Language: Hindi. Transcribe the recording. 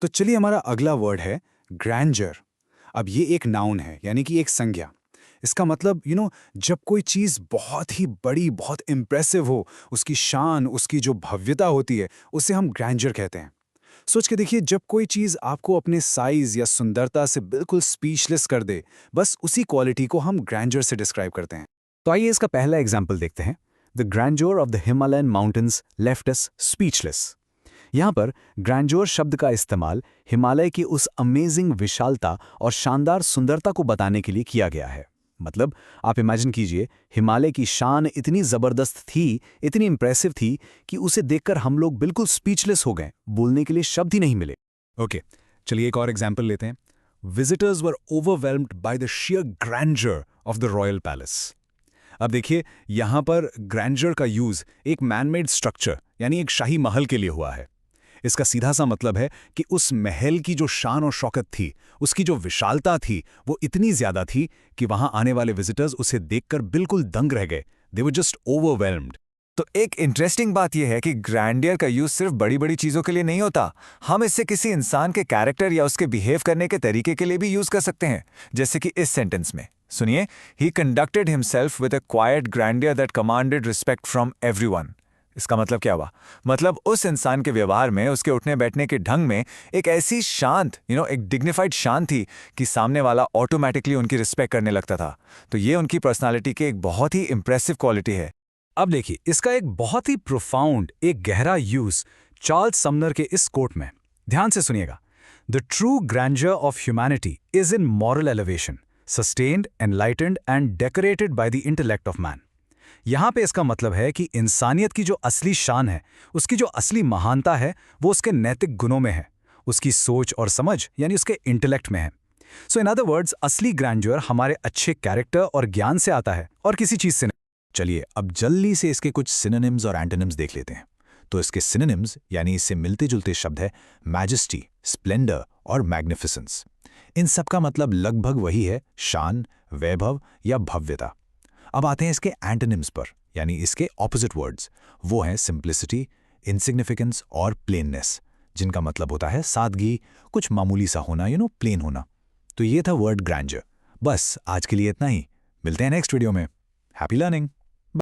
तो चलिए हमारा अगला वर्ड है ग्रैंडर। अब ये एक नाउन है यानी कि एक संज्ञा। इसका मतलब जब कोई चीज़ बहुत ही बड़ी, बहुत इम्प्रेसिव हो, उसकी शान, उसकी जो भव्यता होती है, उसे हम ग्रैंडर कहते हैं। सोच के देखिए, जब कोई चीज़ आपको अपने साइज़ या सुंदरता से बिल्कुल स्पीचलेस कर दे, बस उसी क्वालिटी को हम ग्रैंडर से डिस्क्राइब करते हैं। तो आइए इसका पहला एग्जाम्पल देखते हैं। The grandeur of the Himalayan mountains left us speechless. यहाँ पर ग्रैंडोर शब्द का इस्तेमाल हिमालय की उस अमेजिंग विशालता और शानदार सुंदरता को बताने के लिए किया गया है। मतलब आप इमेजिन कीजिए, हिमालय की शान इतनी जबरदस्त थी, इतनी इंप्रेसिव थी कि उसे देखकर हम लोग बिल्कुल स्पीचलेस हो गए, बोलने के लिए शब्द ही नहीं मिले। ओके, चलिए एक और एग्जाम्पल लेते हैं। Visitors were overwhelmed by the sheer grandeur of the royal palace. अब देखिए, यहां पर ग्रैंडर का यूज एक मैनमेड स्ट्रक्चर यानी एक शाही महल के लिए हुआ है। इसका सीधा सा मतलब है कि उस महल की जो शान और शौकत थी, उसकी जो विशालता थी, वो इतनी ज्यादा थी कि वहां आने वाले विजिटर्स उसे देखकर बिल्कुल दंग रह गए। दे वर जस्ट ओवरवेल्म्ड। तो एक इंटरेस्टिंग बात यह है कि ग्रैंडियर का यूज सिर्फ बड़ी बड़ी चीजों के लिए नहीं होता। हम इससे किसी इंसान के कैरेक्टर या उसके बिहेव करने के तरीके के लिए भी यूज कर सकते हैं। जैसे कि इस सेंटेंस में सुनिए, ही conducted himself with a quite grandeur that commanded respect from everyone. इसका मतलब क्या हुआ? मतलब उस इंसान के व्यवहार में, उसके उठने बैठने के ढंग में एक ऐसी शांत एक डिग्निफाइड शान थी कि सामने वाला ऑटोमेटिकली उनकी रिस्पेक्ट करने लगता था। तो ये उनकी पर्सनालिटी की एक बहुत ही इंप्रेसिव क्वालिटी है। अब देखिए, इसका एक बहुत ही प्रोफाउंड, एक गहरा यूज चार्ल्स समनर के इस कोट में। ध्यान से सुनिएगा। The true grandeur of humanity is in moral elevation, sustained, enlightened and decorated by the intellect of man. यहां पे इसका मतलब है कि इंसानियत की जो असली शान है, उसकी जो असली महानता है, वो उसके नैतिक गुणों में है, उसकी सोच और समझ यानी उसके इंटेलेक्ट में है। सो इन अदर वर्ड्स, असली ग्रैंडर हमारे अच्छे कैरेक्टर और ज्ञान से आता है और किसी चीज से नहीं। चलिए अब जल्दी से इसके कुछ सिनोनिम्स और एंटोनिम्स देख लेते हैं। तो इसके सिनोनिम्स यानी इससे मिलते जुलते शब्द है मैजेस्टी, स्प्लेंडर और मैग्निफिसेंस। इन सब का मतलब लगभग वही है, शान, वैभव या भव्यता। अब आते हैं इसके एंटोनिम्स पर, यानी इसके ऑपोजिट वर्ड्स। वो हैं सिंप्लिसिटी, इनसिग्निफिकेंस और प्लेननेस, जिनका मतलब होता है सादगी, कुछ मामूली सा होना, प्लेन होना। तो ये था वर्ड ग्रैंडर। बस आज के लिए इतना ही। मिलते हैं नेक्स्ट वीडियो में। Happy learning.